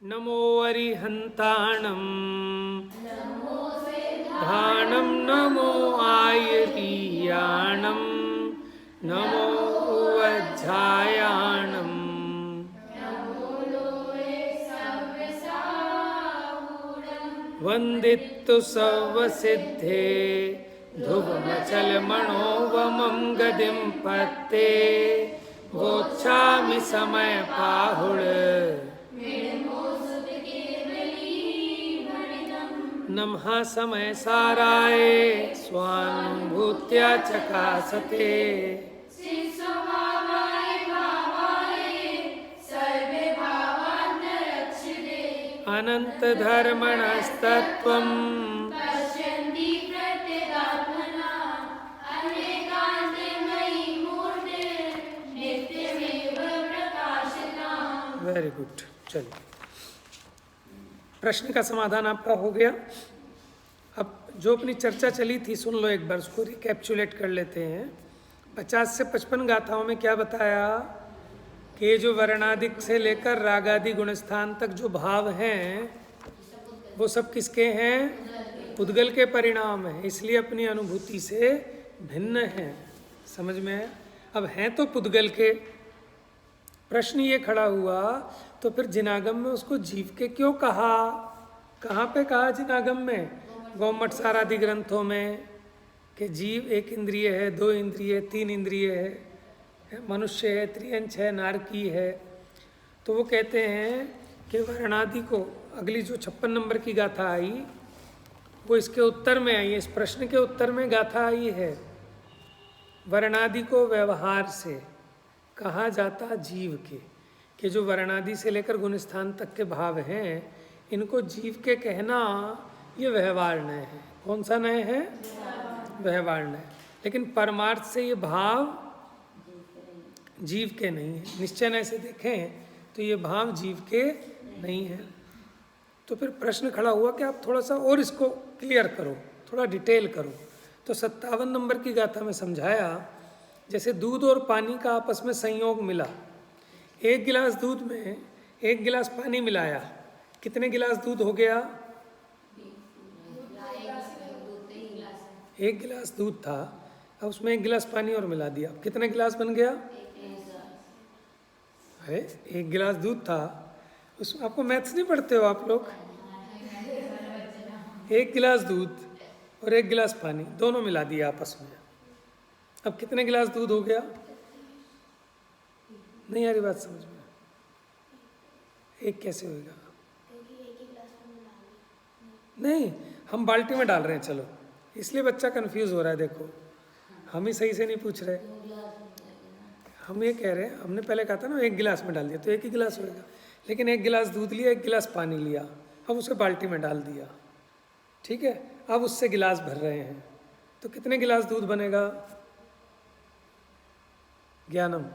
नमो अरिहन्ताणं धाणं नमो आयतीयाणं नमो वज्झायाणं वन्दित्तु सर्वसिद्धे ध्रुवमचलमणोवमं गतिं पत्ते वोच्छामि समयपाहुळ नमः समय साराय स्वानुभूत्या चकासते अनंत धर्मणस्तत्वम् वेरी गुड। चलिए, प्रश्न का समाधान आपका हो गया। अब जो अपनी चर्चा चली थी सुन लो एक बार, उसको रिकैप्चुलेट कर लेते हैं। 50 से 55 गाथाओं में क्या बताया कि ये जो वर्णादिक से लेकर रागादि गुणस्थान तक जो भाव हैं वो सब किसके हैं? पुद्गल के परिणाम हैं, इसलिए अपनी अनुभूति से भिन्न हैं। समझ में है? अब हैं तो पुद्गल के। प्रश्न ये खड़ा हुआ तो फिर जिनागम में उसको जीव के क्यों कहा? कहाँ पे कहा जिनागम में? गौमठ सारादि ग्रंथों में कि जीव एक इंद्रिय है, दो इंद्रिय, तीन इंद्रिय है, मनुष्य है, त्रियंच है, नारकी है। तो वो कहते हैं कि वर्णादि को, अगली जो 56 नंबर की गाथा आई वो इसके उत्तर में आई है, इस प्रश्न के उत्तर में गाथा आई है। वर्णादि को व्यवहार से कहा जाता जीव के, कि जो वर्णादि से लेकर गुणस्थान तक के भाव हैं इनको जीव के कहना ये व्यवहार नय है। कौन सा नय है? व्यवहार नय। लेकिन परमार्थ से ये भाव जीव के नहीं है। निश्चय नय से देखें तो ये भाव जीव के नहीं है। तो फिर प्रश्न खड़ा हुआ कि आप थोड़ा सा और इसको क्लियर करो, थोड़ा डिटेल करो। तो 57 नंबर की गाथा में समझाया, जैसे दूध और पानी का आपस में संयोग मिला, एक गिलास दूध में एक गिलास पानी मिलाया, कितने गिलास दूध हो गया? एक गिलास दूध था, अब उसमें एक गिलास पानी और मिला दिया, कितने गिलास बन गया? है एक गिलास दूध था, उसमें आपको मैथ्स नहीं पढ़ते हो आप लोग? एक गिलास दूध और एक गिलास पानी दोनों मिला दिया आपस में, अब कितने गिलास दूध हो गया? नहीं आ रही बात समझ में? एक कैसे होगा? नहीं, हम बाल्टी में डाल रहे हैं, चलो इसलिए बच्चा कंफ्यूज हो रहा है। देखो हम ही सही से नहीं पूछ रहे, हम ये कह रहे हैं, हमने पहले कहा था ना एक गिलास में डाल दिया तो एक ही गिलास होगा, लेकिन एक गिलास दूध लिया, एक गिलास पानी लिया, अब उसे बाल्टी में डाल दिया, ठीक है? अब उससे गिलास भर रहे हैं तो कितने गिलास दूध बनेगा? ज्ञानम,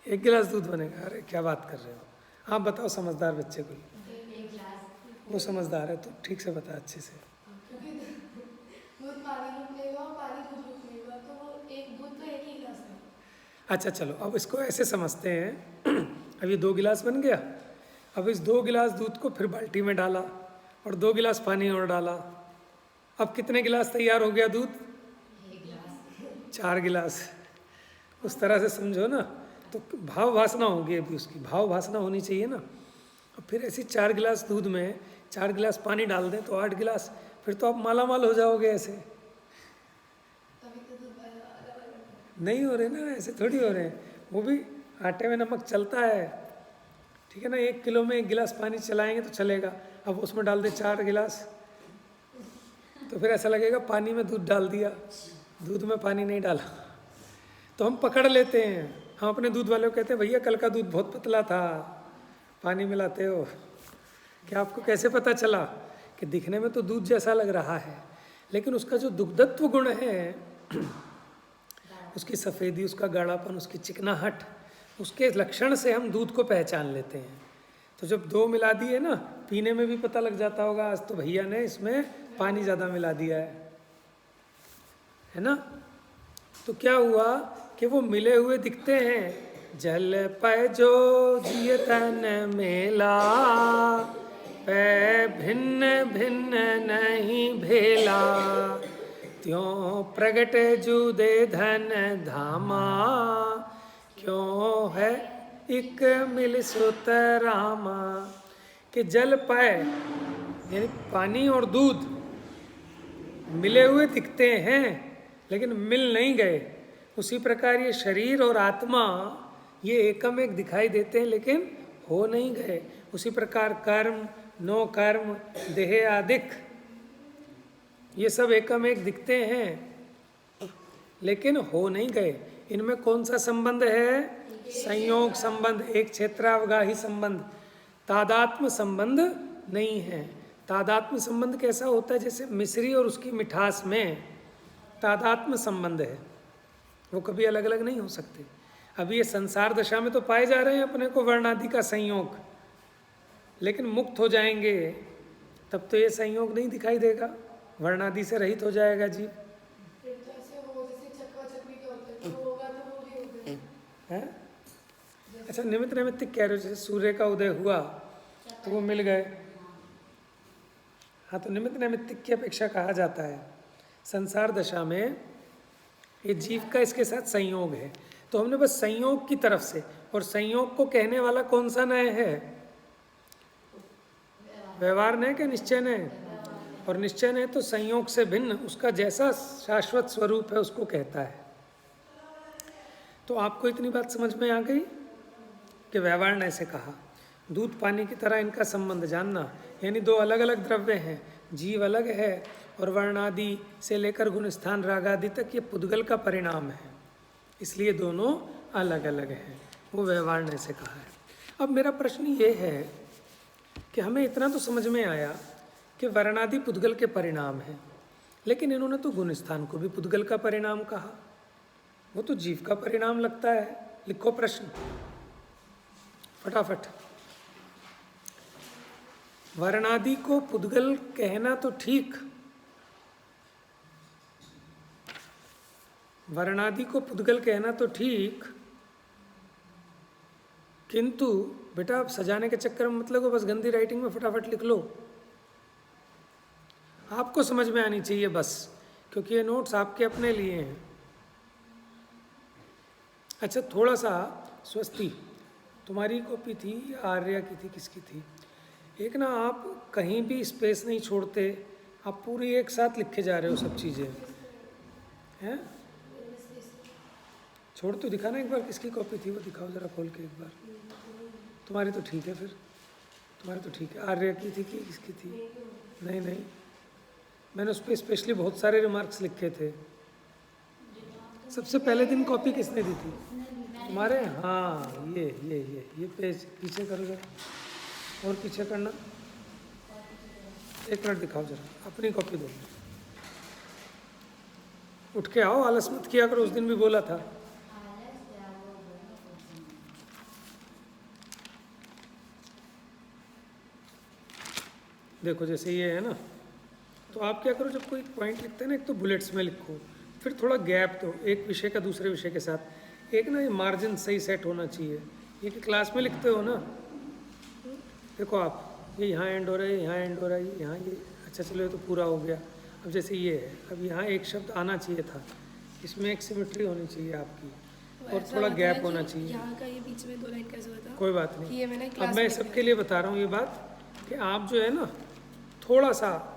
एक गिलास दूध बनेगा। अरे क्या बात कर रहे हो आप? बताओ समझदार बच्चे को, वो समझदार है तो ठीक से बता अच्छे से। अच्छा चलो, अब इसको ऐसे समझते हैं। अब ये 2 गिलास बन गया, अब इस 2 गिलास दूध को फिर बाल्टी में डाला और 2 गिलास पानी और डाला, अब कितने गिलास तैयार हो गया दूध? 4 गिलास। उस तरह से समझो ना, तो भाव भासना होगी, अभी उसकी भाव भासना होनी चाहिए ना। और फिर ऐसे 4 गिलास दूध में 4 गिलास पानी डाल दें तो 8 गिलास, फिर तो आप माला माल हो जाओगे। ऐसे नहीं हो रहे ना, ऐसे थोड़ी हो रहे हैं, वो भी आटे में नमक चलता है, ठीक है ना? 1 किलो में 1 गिलास पानी चलाएंगे तो चलेगा, अब उसमें डाल दे 4 गिलास तो फिर ऐसा लगेगा पानी में दूध डाल दिया, दूध में पानी नहीं डाला। तो हम पकड़ लेते हैं, हम अपने दूध वाले को कहते हैं भैया कल का दूध बहुत पतला था, पानी मिलाते हो क्या? आपको कैसे पता चला? कि दिखने में तो दूध जैसा लग रहा है, लेकिन उसका जो दुग्धत्व गुण है, उसकी सफ़ेदी, उसका गाढ़ापन, उसकी चिकनाहट, उसके लक्षण से हम दूध को पहचान लेते हैं। तो जब 2 मिला दिए ना, पीने में भी पता लग जाता होगा आज तो भैया ने इसमें पानी ज़्यादा मिला दिया है ना? तो क्या हुआ कि वो मिले हुए दिखते हैं जल पय जो जिय तन मेला, पै भिन्न भिन्न नहीं भेला, त्यों प्रगट जुदे धन धामा, क्यों है इक मिल सुत रामा। कि जल पाए यानी पानी और दूध मिले हुए दिखते हैं लेकिन मिल नहीं गए, उसी प्रकार ये शरीर और आत्मा ये एकम एक दिखाई देते हैं लेकिन हो नहीं गए। उसी प्रकार कर्म, नो कर्म, देह आदिक ये सब एकम एक दिखते हैं लेकिन हो नहीं गए। इनमें कौन सा संबंध है? संयोग संबंध, एक क्षेत्रावगाही संबंध, तादात्म्य संबंध नहीं है। तादात्म्य संबंध कैसा होता है? जैसे मिश्री और उसकी मिठास में तादात्म्य संबंध है, वो कभी अलग अलग नहीं हो सकते। अभी ये संसार दशा में तो पाए जा रहे हैं अपने को वर्णादि का संयोग, लेकिन मुक्त हो जाएंगे तब तो ये संयोग नहीं दिखाई देगा, वर्णादि से रहित हो जाएगा जीव। है? अच्छा, निमित्त नैमित्तिक कह रहे हो, जैसे सूर्य का उदय हुआ तो वो मिल गए। हाँ, तो निमित्त नैमित्तिक की अपेक्षा कहा जाता है। संसार दशा में ये जीव का इसके साथ संयोग है, तो हमने बस संयोग की तरफ से, और संयोग को कहने वाला कौन सा न्याय है? व्यवहार न्याय क्या निश्चय न्याय? और निश्चय न्याय तो संयोग से भिन्न उसका जैसा शाश्वत स्वरूप है उसको कहता है। तो आपको इतनी बात समझ में आ गई कि व्यवहार न्याय से कहा दूध पानी की तरह इनका संबंध जानना, यानी दो अलग अलग द्रव्य हैं, जीव अलग है और वर्णादि से लेकर गुण स्थान राग आदि तक ये पुद्गल का परिणाम है, इसलिए दोनों अलग अलग हैं। वो व्यवहार न्याय से कहा है। अब मेरा प्रश्न ये है कि हमें इतना तो समझ में आया कि वर्णादि पुद्गल के परिणाम हैं, लेकिन इन्होंने तो गुण स्थान को भी पुद्गल का परिणाम कहा, वो तो जीव का परिणाम लगता है। लिखो प्रश्न फटाफट। वर्णादि को पुद्गल कहना तो ठीक, वर्णादि को पुद्गल कहना तो ठीक, किंतु बेटा आप सजाने के चक्कर में मतलब बस गंदी राइटिंग में फटाफट लिख लो, आपको समझ में आनी चाहिए बस, क्योंकि ये नोट्स आपके अपने लिए हैं। अच्छा, थोड़ा सा स्वस्ति तुम्हारी कॉपी थी या आर्या की थी, किसकी थी? एक ना आप कहीं भी स्पेस नहीं छोड़ते, आप पूरी एक साथ लिखे जा रहे हो सब चीज़ें हैं। छोड़ तो दिखाना एक बार, किसकी कॉपी थी वो दिखाओ ज़रा खोल के एक बार। तुम्हारी तो ठीक है, फिर तुम्हारी तो ठीक है। आर्या की थी कि किसकी थी? नहीं नहीं, मैंने उस पर स्पेशली बहुत सारे रिमार्क्स लिखे थे। सबसे पहले दिन कॉपी किसने दी थी? तुम्हारे? हाँ, ये पेज पीछे करो जरा, और पीछे करना। एक मिनट दिखाओ जरा, अपनी कॉपी दो। उठ के आओ, आलस मत किया करो, उस दिन भी बोला था। देखो जैसे ये है ना, तो आप क्या करो, जब कोई पॉइंट लिखते हैं ना, एक तो बुलेट्स में लिखो, फिर थोड़ा गैप दो एक विषय का दूसरे विषय के साथ। एक ना ये मार्जिन सही सेट होना चाहिए। ये कि क्लास में लिखते हो ना, देखो आप ये यहाँ एंड हो रहा है, यहाँ एंड हो रहा है, यहाँ ये, अच्छा चलो ये तो पूरा हो गया। अब जैसे ये है, अब यहाँ एक शब्द आना चाहिए था, इसमें एक सिमेट्री होनी चाहिए आपकी, और थोड़ा गैप होना चाहिए। यहाँ का ये बीच में 2 लाइन कैसे हुआ था? कोई बात नहीं, ये मैंने अब मैं सबके लिए बता रहा हूँ ये बात कि आप जो है ना थोड़ा सा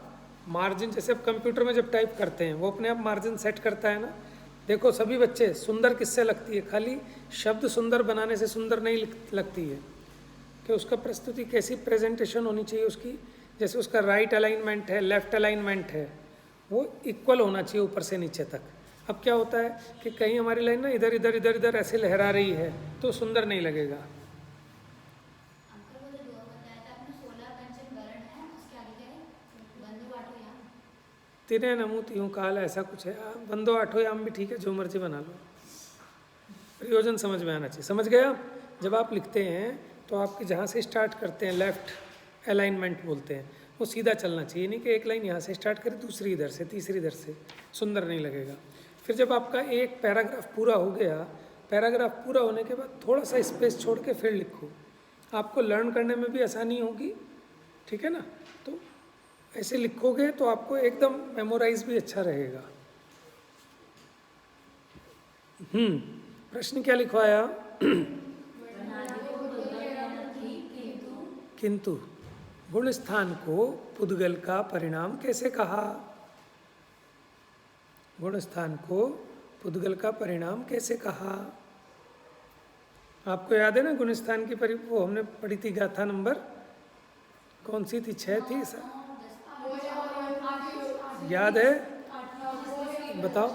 मार्जिन, जैसे अब कंप्यूटर में जब टाइप करते हैं वो अपने आप मार्जिन सेट करता है ना। देखो सभी बच्चे, सुंदर किससे लगती है? खाली शब्द सुंदर बनाने से सुंदर नहीं लगती है, कि उसका प्रस्तुति कैसी प्रेजेंटेशन होनी चाहिए उसकी, जैसे उसका राइट अलाइनमेंट है, लेफ्ट अलाइनमेंट है, वो इक्वल होना चाहिए ऊपर से नीचे तक। अब क्या होता है कि कहीं हमारी लाइन ना इधर इधर इधर इधर ऐसे लहरा रही है तो सुंदर नहीं लगेगा। तिने नमू त्यों काल, ऐसा कुछ है। बंदो आठो याम भी ठीक है, जो मर्जी बना लो, प्रयोजन समझ में आना चाहिए। समझ गया? जब आप लिखते हैं तो आपके जहाँ से स्टार्ट करते हैं लेफ्ट अलाइनमेंट बोलते हैं, वो सीधा चलना चाहिए, नहीं कि एक लाइन यहाँ से स्टार्ट करें दूसरी इधर से तीसरी इधर से, सुंदर नहीं लगेगा। फिर जब आपका एक पैराग्राफ पूरा हो गया पैराग्राफ पूरा होने के बाद थोड़ा सा स्पेस छोड़ के फिर लिखो, आपको लर्न करने में भी आसानी होगी, ठीक है ना। तो ऐसे लिखोगे तो आपको एकदम मेमोराइज भी अच्छा रहेगा। प्रश्न क्या लिखवाया? किंतु गुण स्थान को पुद्गल का परिणाम कैसे कहा? गुण स्थान को पुद्गल का परिणाम कैसे कहा? आपको याद है ना गुण स्थान की वो हमने पढ़ी थी गाथा नंबर कौन सी थी? 6 थी सर, याद है? बताओ।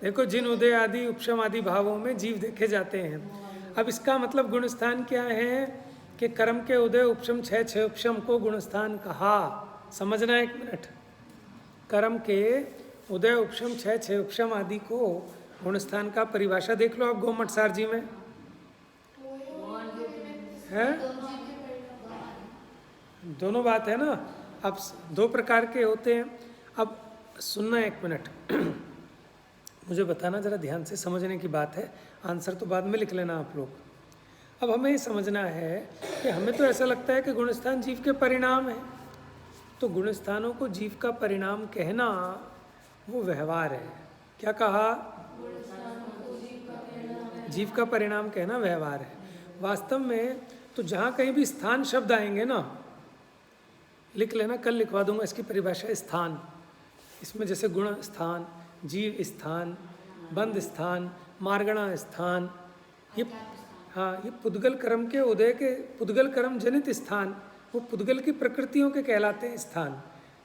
देखो, जिन उदय आदि उपशम आदि भावों में जीव देखे जाते हैं। अब इसका मतलब गुणस्थान क्या है कि कर्म के उदय उपशम 6 उपशम को गुणस्थान कहा। समझना एक मिनट, कर्म के उदय उपशम 6 उपशम आदि को गुणस्थान का परिभाषा देख लो आप गोमट सार जी में है। दोनों बात है ना। अब 2 प्रकार के होते हैं। अब सुनना एक मिनट, मुझे बताना जरा ध्यान से, समझने की बात है, आंसर तो बाद में लिख लेना आप लोग। अब हमें ये समझना है कि हमें तो ऐसा लगता है कि गुणस्थान जीव के परिणाम है, तो गुणस्थानों को जीव का परिणाम कहना वो व्यवहार है। क्या कहा? जीव का परिणाम कहना व्यवहार है। वास्तव में तो जहाँ कहीं भी स्थान शब्द आएंगे ना, लिख लेना, कल लिखवा दूंगा इसकी परिभाषा। स्थान, इसमें जैसे गुण स्थान, जीव स्थान, बंध स्थान, मार्गणा स्थान, ये ये पुद्गल कर्म के उदय के, पुद्गल कर्म जनित स्थान, वो पुद्गल की प्रकृतियों के कहलाते हैं स्थान,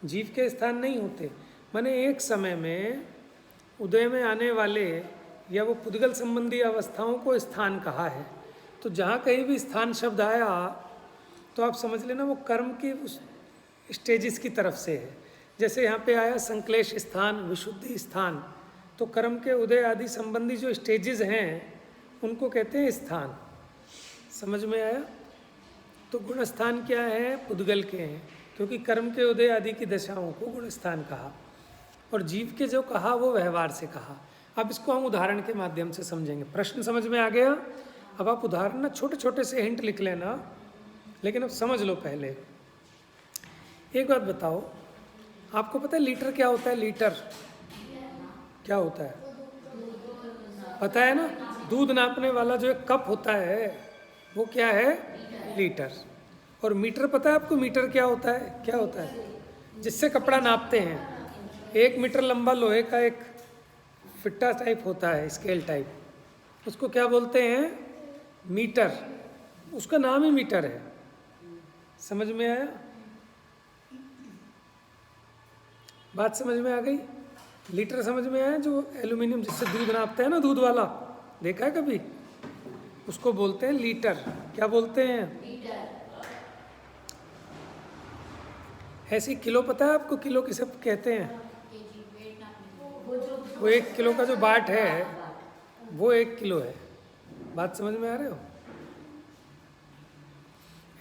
जीव के स्थान नहीं होते। माने एक समय में उदय में आने वाले या वो पुद्गल संबंधी अवस्थाओं को स्थान कहा है। तो जहाँ कहीं भी स्थान शब्द आया तो आप समझ लेना वो कर्म की उस स्टेजेस की तरफ से है। जैसे यहाँ पे आया संक्लेश स्थान, विशुद्धि स्थान, तो कर्म के उदय आदि संबंधी जो स्टेजेस हैं उनको कहते हैं स्थान। समझ में आया? तो गुण स्थान क्या है? पुद्गल के हैं, क्योंकि कर्म के उदय आदि की दशाओं को गुण स्थान कहा, और जीव के जो कहा वो व्यवहार से कहा। अब इसको हम उदाहरण के माध्यम से समझेंगे। प्रश्न समझ में आ गया? अब आप उदाहरण ना छोटे छोटे से हिंट लिख लेना, लेकिन अब समझ लो। पहले एक बात बताओ, आपको पता है लीटर क्या होता है? लीटर क्या होता है? पता है ना? दूध नापने वाला जो एक कप होता है वो क्या है? लीटर। और मीटर पता है आपको? मीटर क्या होता है? क्या होता है? जिससे कपड़ा नापते हैं। 1 मीटर लंबा लोहे का एक फिट्टा टाइप होता है, स्केल टाइप, उसको क्या बोलते हैं? मीटर। उसका नाम ही मीटर है। समझ में आया? बात समझ में आ गई? लीटर समझ में आया? जो एल्यूमिनियम जिससे दूध नापते हैं ना, दूध वाला, देखा है कभी? उसको बोलते हैं लीटर। क्या बोलते हैं? लीटर। ऐसी किलो पता है आपको? किलो किसे कहते हैं? वो 1 किलो का जो बाट है वो 1 किलो है। बात समझ में आ रहे हो?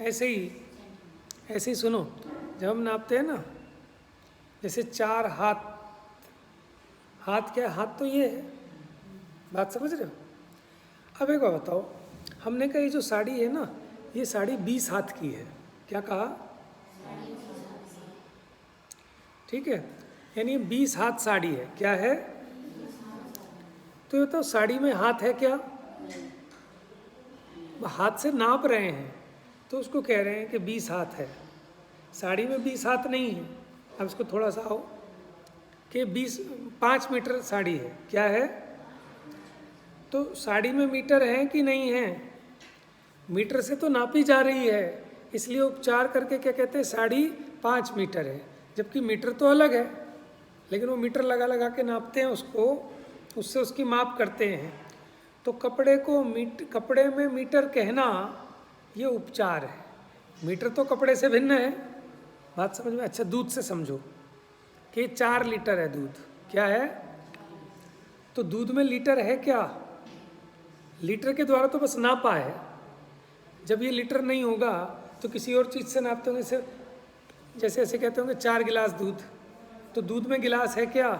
ऐसे ही सुनो, जब हम नापते हैं ना, जैसे 4 हाथ, हाथ क्या है? हाथ तो ये है। बात समझ रहे हो? अब एक बात बताओ, हमने कहा ये जो साड़ी है ना, ये साड़ी 20 हाथ की है। क्या कहा? ठीक है, यानी 20 हाथ साड़ी है। क्या है? तो ये बताओ, साड़ी में हाथ है क्या? हाथ से नाप रहे हैं तो उसको कह रहे हैं कि 20 हाथ है। साड़ी में 20 हाथ नहीं है। अब इसको थोड़ा सा आओ कि 5 मीटर साड़ी है। क्या है? तो साड़ी में मीटर है कि नहीं है? मीटर से तो नापी जा रही है, इसलिए उपचार करके क्या कहते हैं? साड़ी 5 मीटर है। जबकि मीटर तो अलग है, लेकिन वो मीटर लगा के नापते हैं उसको, उससे उसकी माप करते हैं। तो कपड़े में मीटर कहना ये उपचार है। मीटर तो कपड़े से भिन्न है। बात समझ में? अच्छा, दूध से समझो कि 4 लीटर है दूध। क्या है? तो दूध में लीटर है क्या? लीटर के द्वारा तो बस नापा है। जब ये लीटर नहीं होगा तो किसी और चीज़ से नापते होंगे, से जैसे ऐसे कहते होंगे 4 गिलास दूध, तो दूध में गिलास है क्या?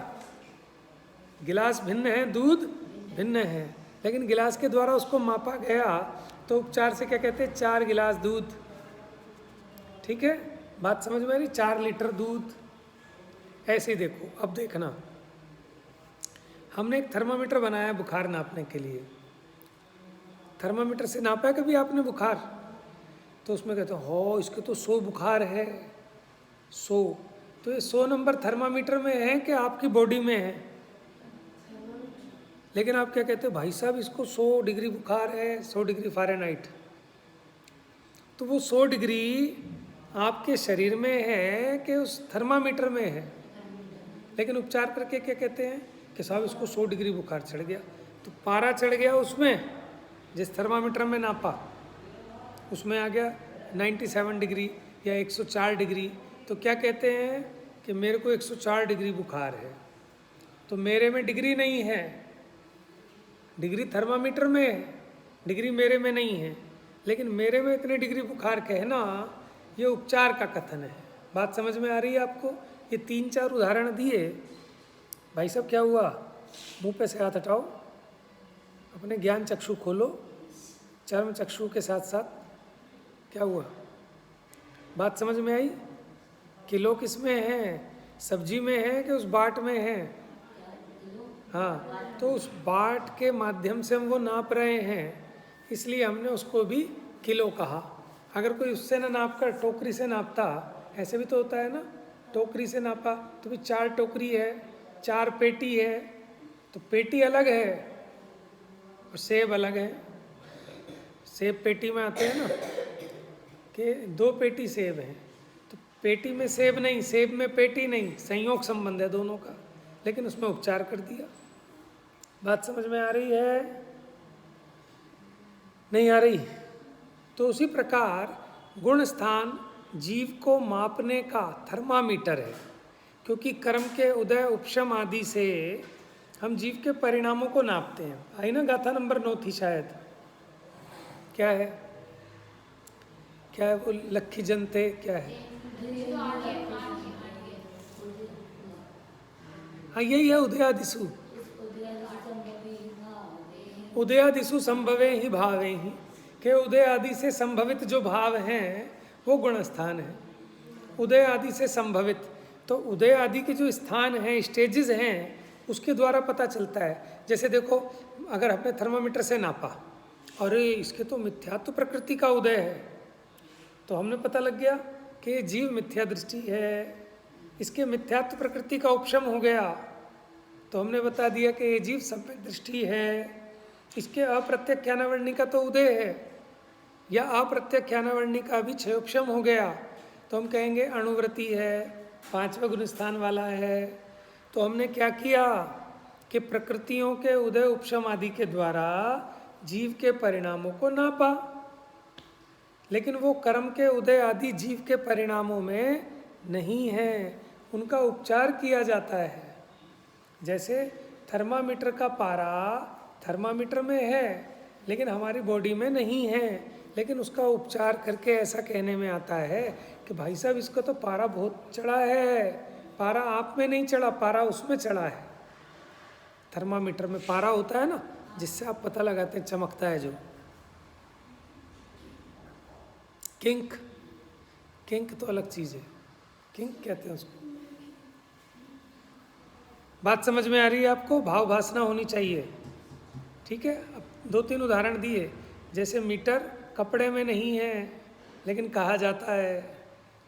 गिलास भिन्न है, दूध भिन्न है, लेकिन गिलास के द्वारा उसको मापा गया, तो उपचार से क्या कहते हैं? 4 गिलास दूध। ठीक है, बात समझ में आ रही? 4 लीटर दूध। ऐसे ही देखो, अब देखना, हमने एक थर्मामीटर बनाया बुखार नापने के लिए। थर्मामीटर से नापा है कभी आपने बुखार? तो उसमें कहते हो इसके तो 100 बुखार है, 100। तो ये 100 नंबर थर्मामीटर में है कि आपकी बॉडी में है? लेकिन आप क्या कहते हो? भाई साहब इसको 100 डिग्री बुखार है, 100 डिग्री फ़ारेनहाइट। तो वो 100 डिग्री आपके शरीर में है कि उस थर्मामीटर में है? लेकिन उपचार करके क्या कहते हैं कि साहब इसको 100 डिग्री बुखार चढ़ गया। तो पारा चढ़ गया उसमें, जिस थर्मामीटर में नापा उसमें आ गया 97 डिग्री या 104 डिग्री। तो क्या कहते हैं कि मेरे को 104 डिग्री बुखार है। तो मेरे में डिग्री नहीं है, डिग्री थर्मामीटर में है, डिग्री मेरे में नहीं है। लेकिन मेरे में इतने डिग्री बुखार कहना, ये उपचार का कथन है। बात समझ में आ रही है आपको? ये 3-4 उदाहरण दिए। भाई साहब क्या हुआ? मुंह पे से हाथ हटाओ, अपने ज्ञान चक्षु खोलो, चर्म चक्षु के साथ साथ। क्या हुआ? बात समझ में आई? किलो किस में है? सब्जी में है कि उस बाट में है? हाँ, तो उस बाट के माध्यम से हम वो नाप रहे हैं, इसलिए हमने उसको भी किलो कहा। अगर कोई उससे ना नाप कर टोकरी से नापता, ऐसे भी तो होता है ना, टोकरी से नापा तो भी 4 टोकरी है, 4 पेटी है, तो पेटी अलग है और सेब अलग है। सेब पेटी में आते हैं ना कि 2 पेटी सेब हैं, तो पेटी में सेब नहीं, सेब में पेटी नहीं, संयोग संबंध है दोनों का, लेकिन उसमें उपचार कर दिया। बात समझ में आ रही है? नहीं आ रही? तो उसी प्रकार गुण स्थान जीव को मापने का थर्मामीटर है, क्योंकि कर्म के उदय उपशम आदि से हम जीव के परिणामों को नापते हैं। आई ना, गाथा नंबर 9 थी शायद। क्या है? क्या है वो? लक्खी जनते क्या है? हाँ, यही है उदयादिशु। उदयादिशु संभवे ही भावे ही, के उदय आदि से संभवित जो भाव हैं वो गुण स्थान है। उदय आदि से संभवित, तो उदय आदि के जो स्थान हैं, स्टेजेस हैं, उसके द्वारा पता चलता है। जैसे देखो, अगर हमने थर्मामीटर से नापा, अरे इसके तो मिथ्यात्व प्रकृति का उदय है, तो हमने पता लग गया कि जीव मिथ्या दृष्टि है, इसके मिथ्यात्व प्रकृति का उपशम हो गया। तो हमने बता दिया कि ये जीव सम्यक दृष्टि है, इसके अप्रत्यख्यानावर्णी का तो उदय है, या अप्रत्यख्यानावर्णी का भी क्षयोपशम हो गया, तो हम कहेंगे अणुव्रति है, 5वें गुण स्थान वाला है। तो हमने क्या किया कि प्रकृतियों के उदय उपशम आदि के द्वारा जीव के परिणामों को नापा, लेकिन वो कर्म के उदय आदि जीव के परिणामों में नहीं है, उनका उपचार किया जाता है। जैसे थर्मामीटर का पारा थर्मामीटर में है, लेकिन हमारी बॉडी में नहीं है, लेकिन उसका उपचार करके ऐसा कहने में आता है कि भाई साहब इसको तो पारा बहुत चढ़ा है। पारा आप में नहीं चढ़ा, पारा उसमें चढ़ा है। थर्मामीटर में पारा होता है ना, जिससे आप पता लगाते हैं, चमकता है जो। किंक, किंक तो अलग चीज़ है, किंक कहते हैं उसको। बात समझ में आ रही है आपको? भाव भासना होनी चाहिए। ठीक है, अब 2-3 उदाहरण दिए। जैसे मीटर कपड़े में नहीं है, लेकिन कहा जाता है।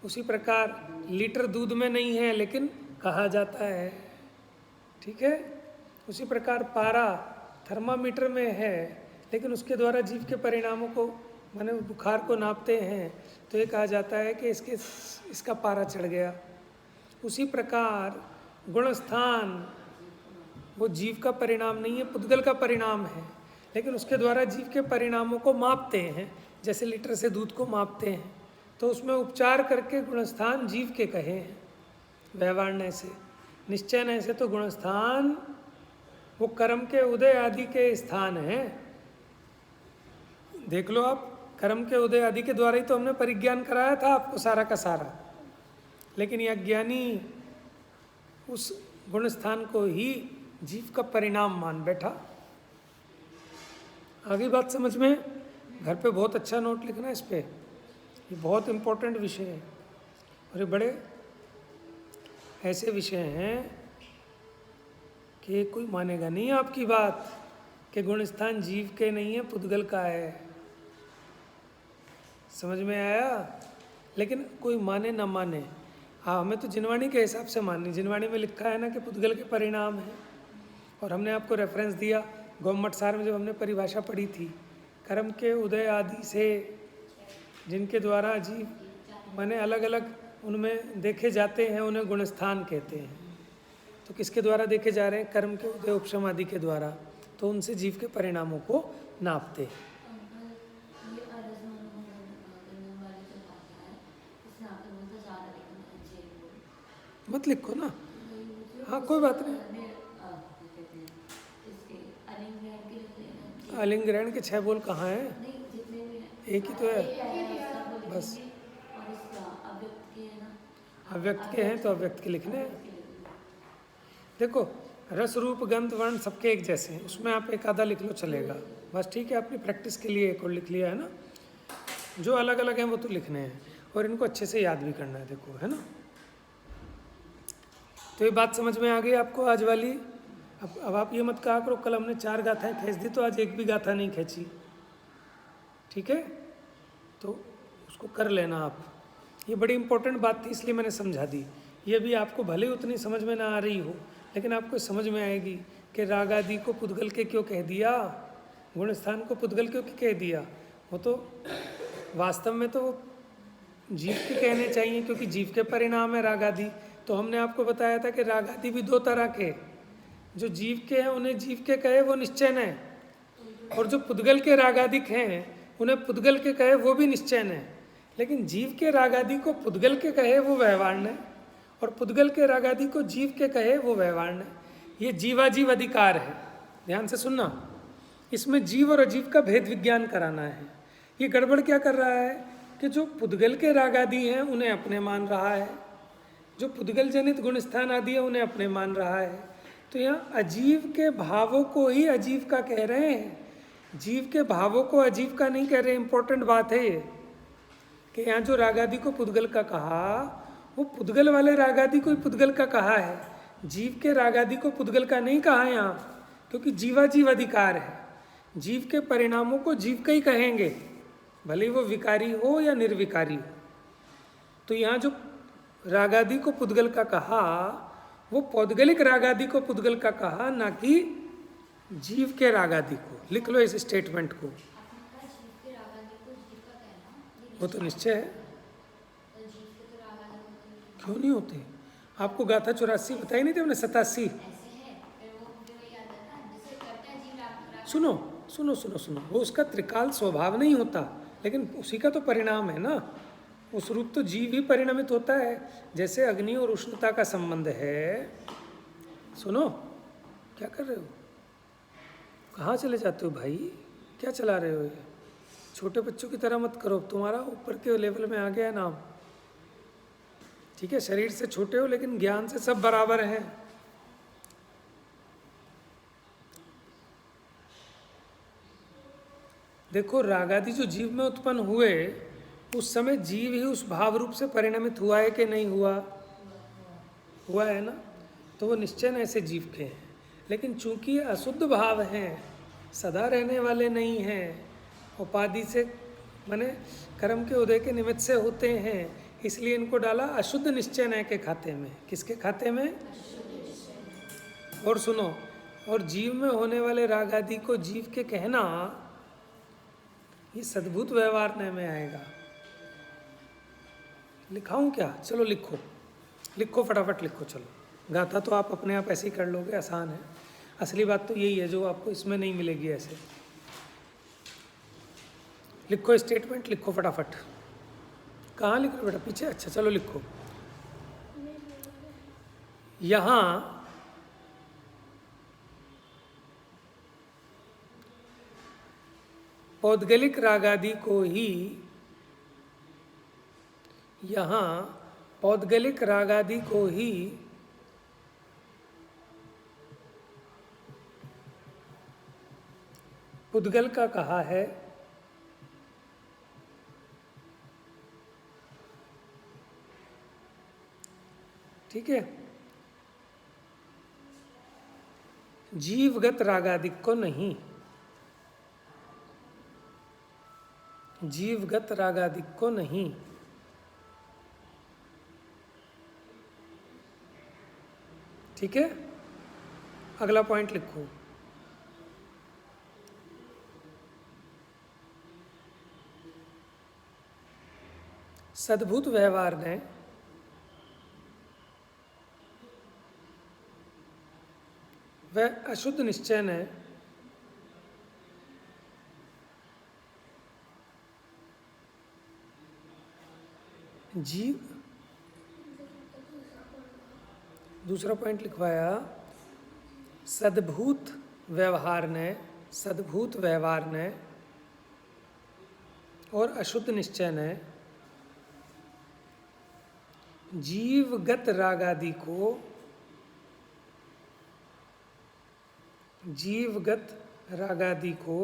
उसी प्रकार लीटर दूध में नहीं है, लेकिन कहा जाता है। ठीक है, उसी प्रकार पारा थर्मामीटर में है, लेकिन उसके द्वारा जीव के परिणामों को, माने बुखार को नापते हैं, तो ये कहा जाता है कि इसका पारा चढ़ गया। उसी प्रकार गुण स्थान वो जीव का परिणाम नहीं है, पुद्गल का परिणाम है, लेकिन उसके द्वारा जीव के परिणामों को मापते हैं। जैसे लीटर से दूध को मापते हैं, तो उसमें उपचार करके गुणस्थान जीव के कहे हैं। व्यवहार से, निश्चय से तो गुणस्थान वो कर्म के उदय आदि के स्थान हैं। देख लो आप, कर्म के उदय आदि के द्वारा ही तो हमने परिज्ञान कराया था आपको सारा का सारा। लेकिन ये अज्ञानी उस गुण स्थान को ही जीव का परिणाम मान बैठा। आगे बात समझ में? घर पे बहुत अच्छा नोट लिखना इस पे, ये बहुत इम्पोर्टेंट विषय है और ये बड़े ऐसे विषय हैं कि कोई मानेगा नहीं आपकी बात कि गुण स्थान जीव के नहीं है, पुद्गल का है। समझ में आया? लेकिन कोई माने ना माने, हाँ हमें तो जिनवाणी के हिसाब से माननी। जिनवाणी में लिखा है ना कि पुद्गल के परिणाम है, और हमने आपको रेफरेंस दिया गौमट सार में जब हमने परिभाषा पढ़ी थी, कर्म के उदय आदि से जिनके द्वारा जीव माने अलग अलग उनमें देखे जाते हैं उन्हें गुणस्थान कहते हैं। तो किसके द्वारा देखे जा रहे हैं? कर्म के उदय उपशम आदि के द्वारा, तो उनसे जीव के परिणामों को नापते हैं। मत लिखो ना, हाँ कोई बात नहीं। अलिंग ग्रहण के 6 बोल कहाँ हैं? एक ही तो है बस। अव्यक्त के हैं तो अव्यक्त के लिखने हैं। देखो रस रूप गंध वर्ण सबके एक जैसे हैं, उसमें आप एक आधा लिख लो चलेगा बस, ठीक है। अपनी प्रैक्टिस के लिए एक और लिख लिया है ना। जो अलग अलग हैं वो तो लिखने हैं और इनको अच्छे से याद भी करना है, देखो है ना। तो ये बात समझ में आ गई आपको आज वाली। अब आप ये मत कहा करो कल हमने 4 गाथाएं खींच दी तो आज एक भी गाथा नहीं खींची, ठीक है। तो उसको कर लेना आप, ये बड़ी इंपॉर्टेंट बात थी इसलिए मैंने समझा दी। ये भी आपको भले उतनी समझ में ना आ रही हो लेकिन आपको समझ में आएगी कि राग आदि को पुद्गल के क्यों कह दिया, गुण स्थान को पुद्गल क्यों कह दिया। वो तो वास्तव में तो जीव के कहने चाहिए क्योंकि जीव के परिणाम है राग आदि। तो हमने आपको बताया था कि राग आदि भी 2 तरह के, जो जीव के हैं उन्हें जीव के कहे वो निश्चयन है, और जो पुद्गल के रागादिक हैं उन्हें पुद्गल के कहे वो भी निश्चयन है। लेकिन जीव के रागादि को पुद्गल के कहे वो व्यवहारण है, और पुद्गल के रागादि को जीव के कहे वो व्यवहारण है। ये जीवाजीव अधिकार है, ध्यान से सुनना। इसमें जीव और अजीव का भेद विज्ञान कराना है। ये गड़बड़ क्या कर रहा है कि जो पुद्गल के रागादि हैं उन्हें अपने मान रहा है, जो पुद्गल जनित गुणस्थान आदि है उन्हें अपने मान रहा है। तो यहाँ अजीव के भावों को ही अजीव का कह रहे हैं, जीव के भावों को अजीव का नहीं कह रहे। इंपॉर्टेंट बात है ये कि यहाँ जो रागादि को पुद्गल का कहा वो पुद्गल वाले रागादि को ही पुद्गल का कहा है, जीव के रागादि को पुद्गल का नहीं कहा यहाँ, क्योंकि जीवाजीव अधिकार है। जीव के परिणामों को जीव का ही कहेंगे, भले वो विकारी हो या निर्विकारी हो। तो यहाँ जो रागादि को पुद्गल का कहा वो पौद्गलिक रागादि को पुद्गल का कहा, ना कि जीव के रागादि को। लिख लो इस स्टेटमेंट को। वो तो निश्चय है, क्यों नहीं होते? आपको गाथा 84 बताई नहीं थी हमने, 87। सुनो सुनो सुनो सुनो, वो उसका त्रिकाल स्वभाव नहीं होता, लेकिन उसी का तो परिणाम है ना। उस रूप तो जीव ही परिणमित होता है। जैसे अग्नि और उष्णता का संबंध है। सुनो, क्या कर रहे हो? कहाँ चले जाते हो भाई? क्या चला रहे हो? ये छोटे बच्चों की तरह मत करो, तुम्हारा ऊपर के लेवल में आ गया है नाम, ठीक है। शरीर से छोटे हो लेकिन ज्ञान से सब बराबर हैं। देखो रागादि जो जीव में उत्पन्न हुए उस समय जीव ही उस भाव रूप से परिणमित हुआ है कि नहीं हुआ? हुआ है ना। तो वो निश्चय ऐसे जीव के हैं, लेकिन चूंकि अशुद्ध भाव हैं, सदा रहने वाले नहीं हैं, उपाधि से माने कर्म के उदय के निमित्त से होते हैं, इसलिए इनको डाला अशुद्ध निश्चय के खाते में। किसके खाते में? और सुनो, और जीव में होने वाले राग आदि को जीव के कहना ये सद्भूत व्यवहार में आएगा। लिखाऊं क्या? चलो लिखो, लिखो फटाफट लिखो। चलो गाथा तो आप अपने आप ऐसे ही कर लोगे, आसान है। असली बात तो यही है जो आपको इसमें नहीं मिलेगी ऐसे। लिखो स्टेटमेंट, लिखो फटाफट। कहाँ लिख रहे हो बेटा? पीछे? अच्छा चलो लिखो। यहाँ पौद्गलिक रागादि को ही यहाँ पौद्गलिक रागादि को ही पुद्गल का कहा है, ठीक है। जीवगत रागादिक को नहीं, जीवगत रागादिक को नहीं। ठीक है, अगला पॉइंट लिखो। सद्भूत व्यवहार ने वह अशुद्ध निश्चय ने जीव, दूसरा पॉइंट लिखवाया, सद्भूत व्यवहार ने, सद्भूत व्यवहार ने और अशुद्ध निश्चय ने जीवगत रागादि को, जीवगत रागादि को,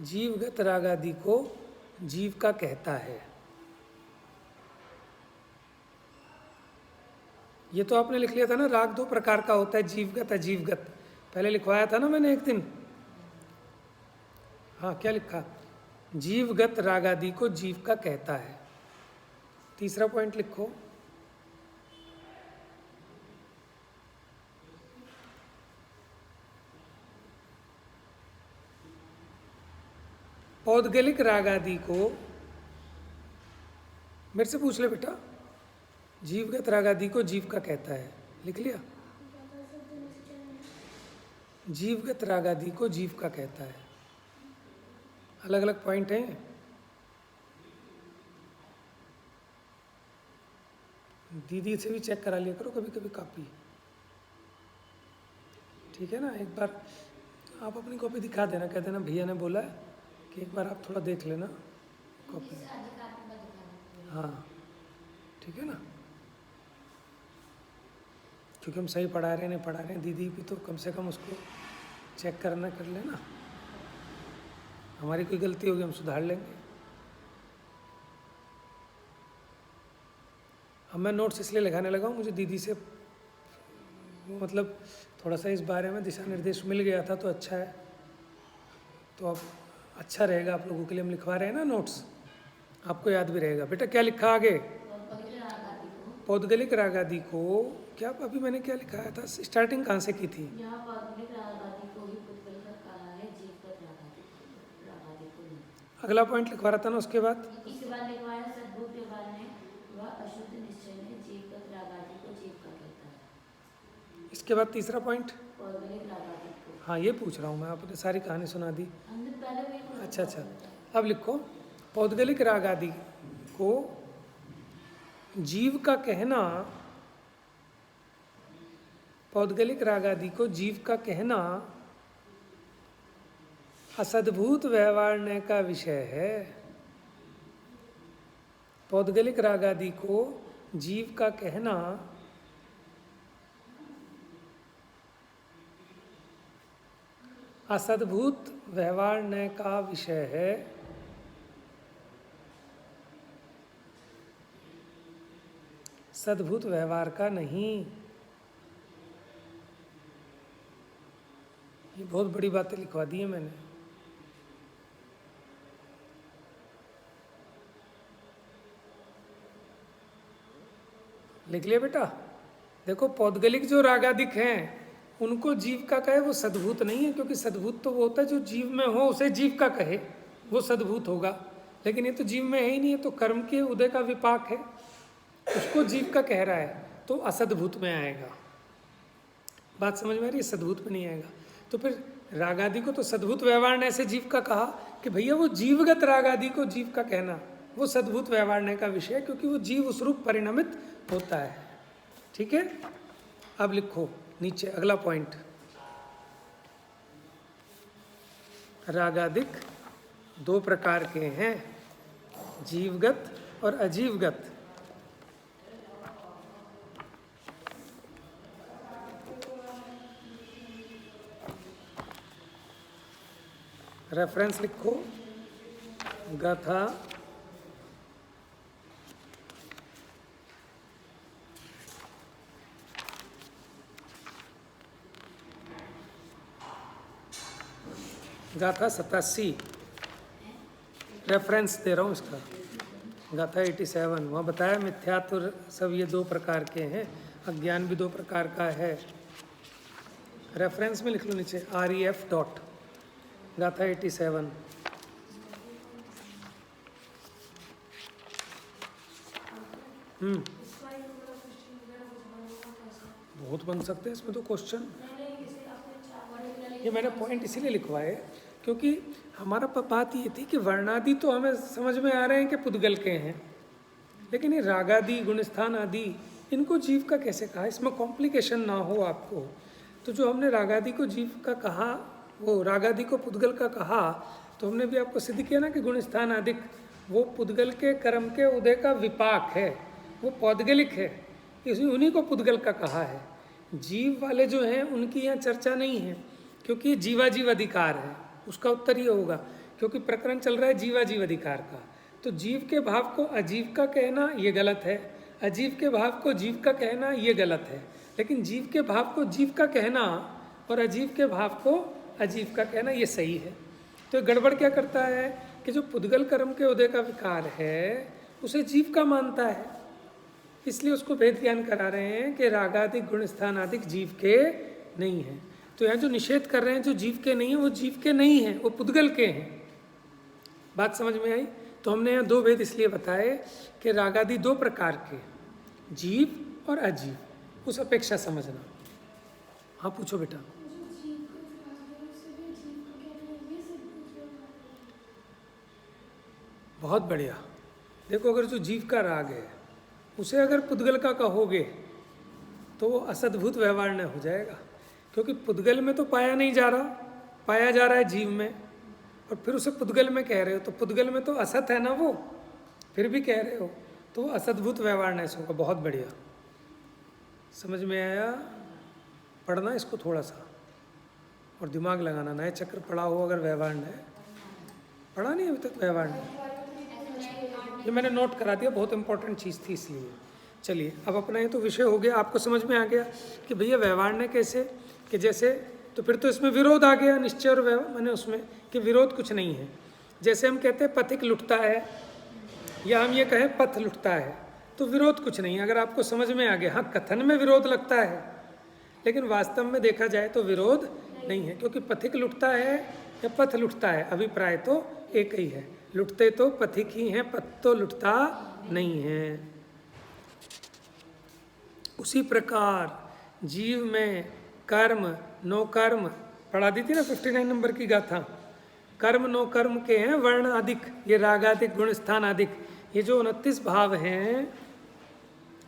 जीवगत रागादि को जीव का कहता है। ये तो आपने लिख लिया था ना, राग दो प्रकार का होता है, जीवगत अजीवगत। पहले लिखवाया था ना मैंने एक दिन। हाँ, क्या लिखा? जीवगत रागादि को जीव का कहता है। तीसरा पॉइंट लिखो। पौद्गलिक रागादि को, मेरे से पूछ ले बेटा, जीवगत रागादि को जीव का कहता है, लिख लिया? जीवगत रागादि को जीव का कहता है। अलग अलग पॉइंट हैं। दीदी से भी चेक करा लिया करो कभी कभी कॉपी, ठीक है ना। एक बार आप अपनी कॉपी दिखा देना, कह देना भैया ने बोला है कि एक बार आप थोड़ा देख लेना कॉपी। हाँ, ठीक है ना, क्योंकि हम सही पढ़ा रहे हैं नहीं पढ़ा रहे हैं, दीदी भी तो कम से कम उसको चेक करना कर लेना। हमारी कोई गलती होगी हम सुधार लेंगे। अब मैं नोट्स इसलिए लिखाने लगा हूँ, मुझे दीदी से मतलब थोड़ा सा इस बारे में दिशा निर्देश मिल गया था, तो अच्छा है। तो अब अच्छा रहेगा आप लोगों के लिए, हम लिखवा रहे हैं ना नोट्स, आपको याद भी रहेगा। बेटा क्या लिखा आगे? पौद्गलिक रागादि को, क्या अभी मैंने क्या लिखाया था? स्टार्टिंग कहाँ से की थी? अगला पॉइंट लिखवा रहा था ना, उसके बाद इसके बाद तीसरा पॉइंट। हाँ, ये पूछ रहा हूँ मैं, आपने सारी कहानी सुना दी। अच्छा अच्छा, अब लिखो। पौद्गलिक रागादि को जीव का कहना, पौद्गलिक रागादि को जीव का कहना असद्भूत व्यवहार का विषय है। पौद्गलिक रागादि को जीव का कहना असद्भूत व्यवहार का विषय है। सद्भूत व्यवहार का नहीं। ये बहुत बड़ी बातें लिखवा दी है मैंने। लिख लिया बेटा? देखो, पौद्गलिक जो रागादिक हैं उनको जीव का कहे वो सद्भूत नहीं है, क्योंकि सद्भूत तो वो होता है जो जीव में हो उसे जीव का कहे, वो सद्भूत होगा। लेकिन ये तो जीव में है ही नहीं है, तो कर्म के उदय का विपाक है, उसको जीव का कह रहा है, तो असद्भूत में आएगा। बात समझ में आ रही है? सद्भूत में नहीं आएगा। तो फिर रागादि को तो सद्भूत व्यवहार ने ऐसे जीव का कहा कि भैया वो जीवगत रागादि को जीव का कहना वो सद्भूत व्यवहार का विषय है, क्योंकि वो जीव उस रूप परिणमित होता है। ठीक है, अब लिखो नीचे अगला पॉइंट। रागादिक दो प्रकार के हैं, जीवगत और अजीवगत। रेफरेंस लिखो, गाथा गाथा 87, रेफरेंस दे रहा हूँ इसका। गाथा 87 वहाँ बताया मिथ्यात्व सब ये दो प्रकार के हैं, अज्ञान भी दो प्रकार का है। रेफरेंस में लिख लो नीचे REF डॉट गाथा 87। बहुत बन सकते हैं इसमें तो क्वेश्चन। ये मैंने पॉइंट इसीलिए लिखवाए क्योंकि हमारा बात ये थी कि वर्णादि तो हमें समझ में आ रहे हैं कि पुद्गल के हैं, लेकिन ये रागादि गुणस्थान आदि इनको जीव का कैसे कहा, इसमें कॉम्प्लिकेशन ना हो आपको। तो जो हमने रागादि को जीव का कहा, वो रागादि को पुद्गल का कहा, तो हमने भी आपको सिद्ध किया ना कि गुणस्थान आदिक वो पुद्गल के कर्म के उदय का विपाक है, वो पौद्गलिक है, इसलिए उन्हीं को पुद्गल का कहा है। जीव वाले जो हैं उनकी यहाँ चर्चा नहीं है क्योंकि ये जीवाजीव अधिकार है। उसका उत्तर ये होगा क्योंकि प्रकरण चल रहा है जीवाजीव अधिकार का, तो जीव के भाव को अजीव का कहना ये गलत है, अजीव के भाव को जीव का कहना ये गलत है, लेकिन जीव के भाव को जीव का कहना और अजीव के भाव को अजीव का कहना ये सही है। तो गड़बड़ क्या करता है कि जो पुद्गल कर्म के उदय का विकार है उसे जीव का मानता है, इसलिए उसको भेद ज्ञान करा रहे हैं कि रागादिक गुणस्थान आदिक जीव के नहीं है। तो यहाँ जो निषेध कर रहे हैं जो जीव के नहीं है वो जीव के नहीं है, वो पुद्गल के हैं। बात समझ में आई? तो हमने यहाँ दो भेद इसलिए बताए कि रागादि दो प्रकार के, जीव और अजीव, उस अपेक्षा समझना। हाँ पूछो बेटा। बहुत बढ़िया। देखो अगर जो जीव का राग है उसे अगर पुद्गल का कहोगे तो वो असद्भुत व्यवहार हो जाएगा, क्योंकि पुद्गल में तो पाया नहीं जा रहा, पाया जा रहा है जीव में, और फिर उसे पुद्गल में कह रहे हो तो पुद्गल में तो असत है ना वो, फिर भी कह रहे हो तो वो असद्भुत व्यवहार होगा। बहुत बढ़िया, समझ में आया? पढ़ना इसको थोड़ा सा और दिमाग लगाना। नए चक्र पढ़ा हो अगर व्यवहार है, पढ़ा नहीं अभी तक व्यवहार है, ये मैंने नोट करा दिया, बहुत इंपॉर्टेंट चीज़ थी इसलिए। चलिए अब अपना ये तो विषय हो गया, आपको समझ में आ गया कि भैया व्यवहार ने कैसे, कि जैसे, तो फिर तो इसमें विरोध आ गया, निश्चय और व्यवहार मैंने उसमें कि विरोध कुछ नहीं है। जैसे हम कहते हैं पथिक लुटता है या हम ये कहें पथ लुटता है, तो विरोध कुछ नहीं है अगर आपको समझ में आ गया। हाँ कथन में विरोध लगता है, लेकिन वास्तव में देखा जाए तो विरोध नहीं है, क्योंकि पथिक लुटता है या पथ लुटता है अभिप्राय तो एक ही है। लुटते तो पथिक ही हैं, पथ तो लुटता नहीं है। उसी प्रकार जीव में कर्म नो कर्म पढ़ा दी थी ना 59 नंबर की गाथा। कर्म नो कर्म के हैं वर्ण अधिक, ये रागादिक गुणस्थान अधिक, ये जो 29 भाव हैं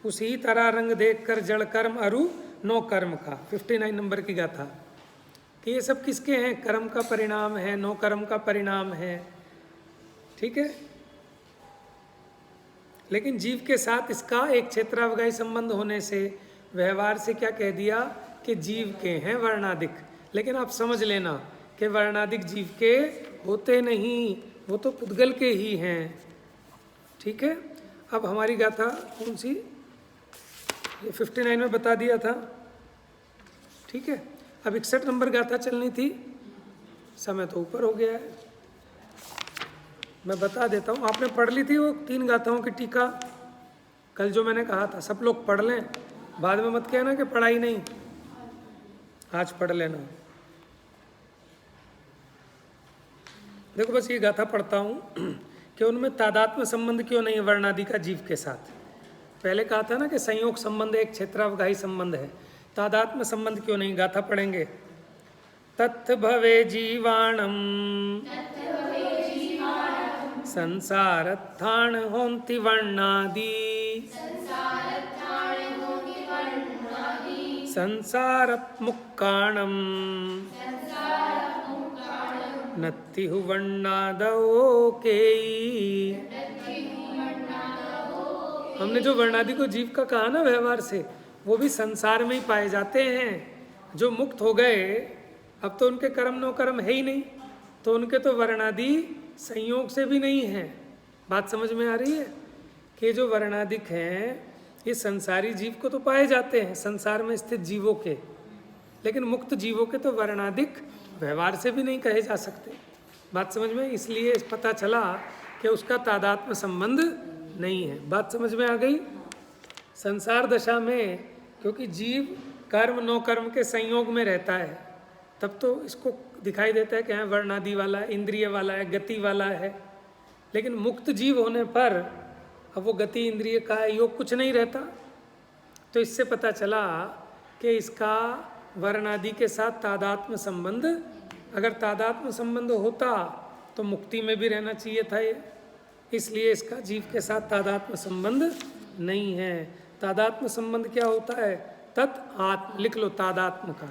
उसी तरह रंग देखकर जड़ कर्म अरु नो कर्म का 59 नंबर की गाथा, कि ये सब किसके हैं? कर्म का परिणाम है, नो कर्म का परिणाम है। ठीक है, लेकिन जीव के साथ इसका एक क्षेत्रावगाही संबंध होने से व्यवहार से क्या कह दिया कि जीव के हैं वर्णादिक। लेकिन आप समझ लेना कि वर्णादिक जीव के होते नहीं, वो तो पुद्गल के ही हैं। ठीक है, अब हमारी गाथा कौन सी, ये 59 में बता दिया था। ठीक है, अब 61 नंबर गाथा चलनी थी, समय तो ऊपर हो गया है, मैं बता देता हूँ। आपने पढ़ ली थी वो 3 गाथाओं की टीका कल, जो मैंने कहा था सब लोग पढ़ लें, बाद में मत कहना कि पढ़ाई नहीं, आज पढ़ लेना। देखो बस ये गाथा पढ़ता हूँ कि उनमें तादात्म्य संबंध क्यों नहीं है वर्णादि का जीव के साथ। पहले कहा था ना कि संयोग संबंध एक क्षेत्रावगाही संबंध है, तादात्म्य संबंध क्यों नहीं, गाथा पढ़ेंगे। तत्थ भवे जीवाणम संसारत्थान होन्ति वर्णादि संसारमुक्काणम नत्ति वर्णादौ केयि हमने जो वर्णादि को जीव का कहा ना व्यवहार से, वो भी संसार में ही पाए जाते हैं। जो मुक्त हो गए, अब तो उनके कर्म नो कर्म है ही नहीं, तो उनके तो वर्णादि संयोग से भी नहीं है। बात समझ में आ रही है कि जो वर्णादिक हैं ये संसारी जीव को तो पाए जाते हैं, संसार में स्थित जीवों के, लेकिन मुक्त जीवों के तो वर्णादिक व्यवहार से भी नहीं कहे जा सकते। बात समझ में, इसलिए पता चला कि उसका तादात्म्य संबंध नहीं है। बात समझ में आ गई। संसार दशा में क्योंकि जीव कर्म नो कर्म के संयोग में रहता है, तब तो इसको दिखाई देता है कि हाँ वर्णादि वाला है, इंद्रिय वाला है, गति वाला है। लेकिन मुक्त जीव होने पर अब वो गति इंद्रिय का योग कुछ नहीं रहता। तो इससे पता चला कि इसका वर्णादि के साथ तादात्म्य संबंध, अगर तादात्म्य संबंध होता तो मुक्ति में भी रहना चाहिए था ये, इसलिए इसका जीव के साथ तादात्म्य संबंध नहीं है। तादात्म्य संबंध क्या होता है? तत् आत्म, लिख लो तादात्म्य का,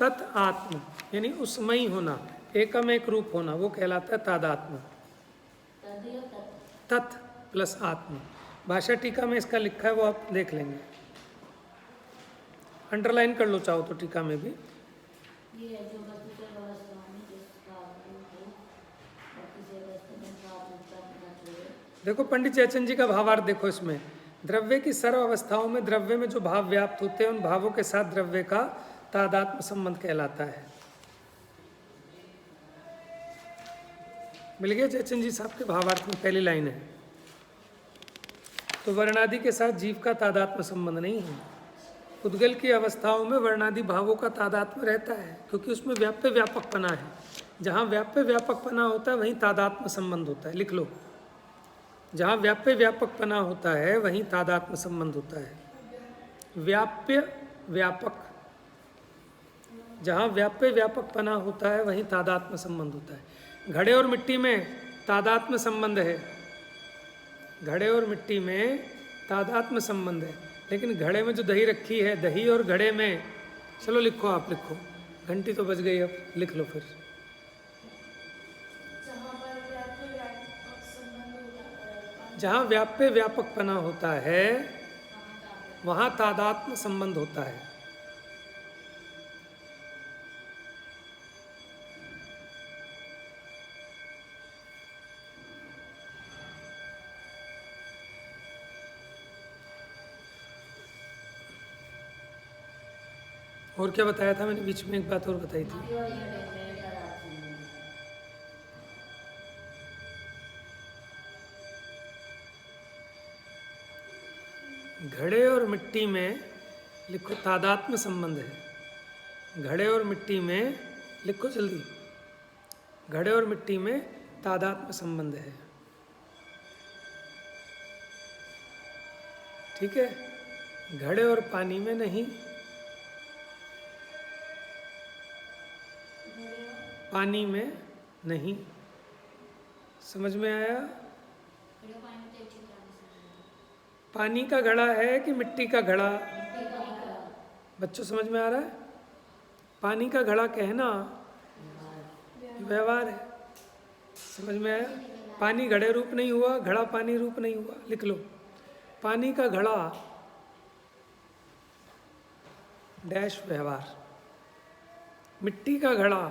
तत् आत्म यानी उसमयी होना, एकम एक रूप होना, वो कहलाता है तादात्म्य। तत् प्लस आत्म, भाषा टीका में इसका लिखा है, वो आप देख लेंगे, अंडरलाइन कर लो चाहो तो टीका में भी। देखो पंडित जयचंद जी का भावार्थ देखो इसमें, द्रव्य की सर्व अवस्थाओं में द्रव्य में जो भाव व्याप्त होते हैं उन भावों के साथ द्रव्य का तादात्म्य संबंध कहलाता है। मिल गया जयचंद जी साहब के भावार्थ में, पहली लाइन है। तो वर्णादि के साथ जीव का तादात्म्य संबंध नहीं है। उद्गल की अवस्थाओं में वर्णादि भावों का तादात्म्य रहता है, क्योंकि उसमें व्याप्य व्यापकपना है। जहाँ व्याप्य व्यापकपना होता है वहीं तादात्म्य संबंध होता है। लिख लो, जहाँ व्याप्य व्यापकपना होता है वहीं तादात्म्य संबंध होता है। व्याप्य व्यापक, जहाँ व्याप्य व्यापकपना होता है वहीं तादात्म्य संबंध होता है। घड़े और मिट्टी में तादात्म्य संबंध है, घड़े और मिट्टी में तादात्म्य संबंध है, लेकिन घड़े में जो दही रखी है, दही और घड़े में, चलो लिखो, आप लिखो, घंटी तो बज गई, अब लिख लो फिर। जहाँ व्याप्य व्यापकपना होता है वहाँ तादात्म्य संबंध होता है। और क्या बताया था मैंने? बीच में एक बात और बताई थी। घड़े और मिट्टी में लिखो तादात्म्य संबंध है। घड़े और मिट्टी में लिखो जल्दी, घड़े और मिट्टी में तादात्म्य संबंध है। ठीक है, घड़े और पानी में नहीं, पानी में नहीं। समझ में आया? पानी का घड़ा है कि मिट्टी का घड़ा? बच्चों समझ में आ रहा है? पानी का घड़ा कहना व्यवहार है। समझ में आया? पानी घड़े रूप नहीं हुआ, घड़ा पानी रूप नहीं हुआ। लिख लो, पानी का घड़ा डैश व्यवहार, मिट्टी का घड़ा